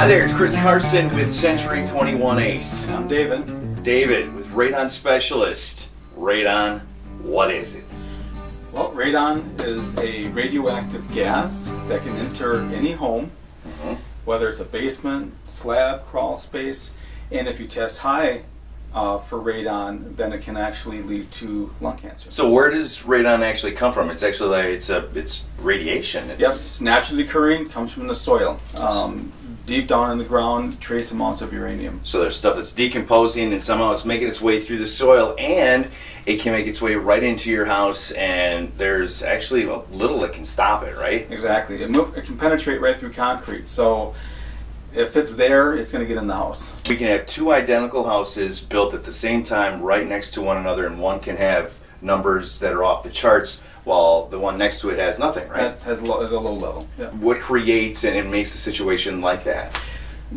Hi there, it's Chris Carson with Century 21 Ace. I'm David. David with Radon Specialist. Radon, what is it? Well, radon is a radioactive gas that can enter any home, whether it's a basement, slab, crawl space, and if you test high for radon, then it can actually lead to lung cancer. So where does radon actually come from? It's actually like it's radiation. Yep, it's naturally occurring, comes from the soil. Deep down in the ground, trace amounts of uranium. So there's stuff that's decomposing and somehow it's making its way through the soil, and it can make its way right into your house, and there's actually a little that can stop it, right? Exactly. It can penetrate right through concrete. So if it's there, it's going to get in the house. We can have two identical houses built at the same time right next to one another, and one can have numbers that are off the charts while the one next to it has nothing, right? That has a low level. Yeah. What creates and makes a situation like that?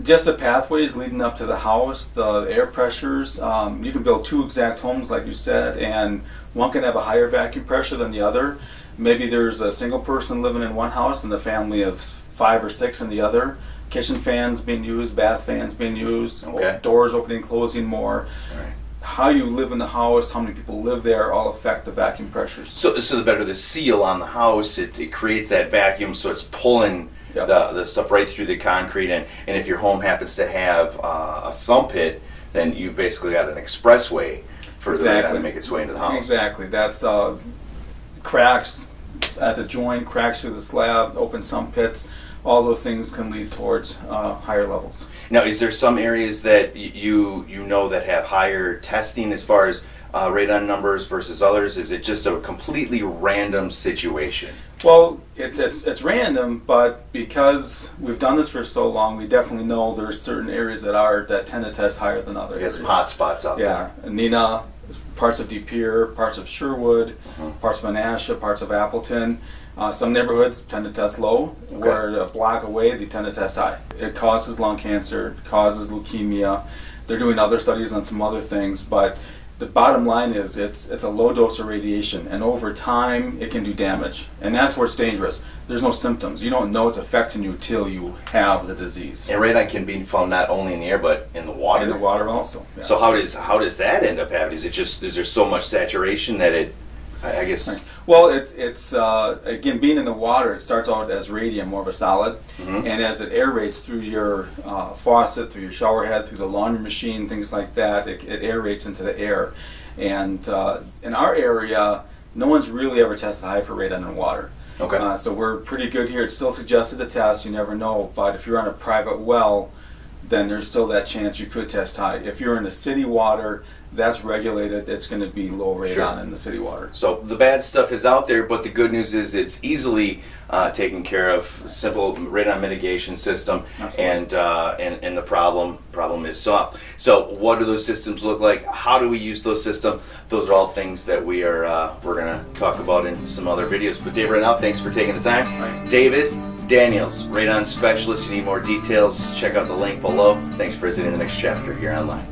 Just the pathways leading up to the house, the air pressures. You can build two exact homes like you said, and one can have a higher vacuum pressure than the other. Maybe there's a single person living in one house and a family of 5 or 6 in the other. Kitchen fans being used, bath fans being used, doors opening and closing more. Right. How you live in the house, how many people live there, all affect the vacuum pressures. So the better the seal on the house, it creates that vacuum, so it's pulling the stuff right through the concrete. And if your home happens to have a sump pit, then you've basically got an expressway for the radon to make its way into the house. Exactly. That's cracks at the joint, cracks through the slab, open sump pits. All those things can lead towards higher levels. Now, is there some areas that you know that have higher testing as far as radon numbers versus others? Is it just a completely random situation? Well, it's random, but because we've done this for so long, we definitely know there's certain areas that tend to test higher than other areas. Some hot spots out there. Yeah, Neenah, parts of De Pere, parts of Sherwood, parts of Menasha, parts of Appleton. Some neighborhoods tend to test low, where a block away they tend to test high. It causes lung cancer, it causes leukemia. They're doing other studies on some other things, but the bottom line is it's a low dose of radiation, and over time it can do damage. And that's where it's dangerous. There's no symptoms. You don't know it's affecting you till you have the disease. And radon can be found not only in the air but in the water. In the water also. Yes. So how does that end up happening? Is there so much saturation that it, I guess? Right. Well, it's again, being in the water, it starts out as radium, more of a solid, and as it aerates through your faucet, through your shower head, through the laundry machine, things like that, it aerates into the air. And in our area, no one's really ever tested high for radon in water. Okay. So we're pretty good here. It's still suggested to test, you never know, but if you're on a private well, then there's still that chance you could test high. If you're in a city water, that's regulated, it's going to be low radon in the city water. So the bad stuff is out there, but the good news is it's easily taken care of. Simple radon mitigation system, and the problem is solved. So what do those systems look like? How do we use those systems? Those are all things that we're going to talk about in some other videos. But Dave, right now, thanks for taking the time. Right. David Daniels, Radon Specialist. You need more details, check out the link below. Thanks for visiting the next chapter here online.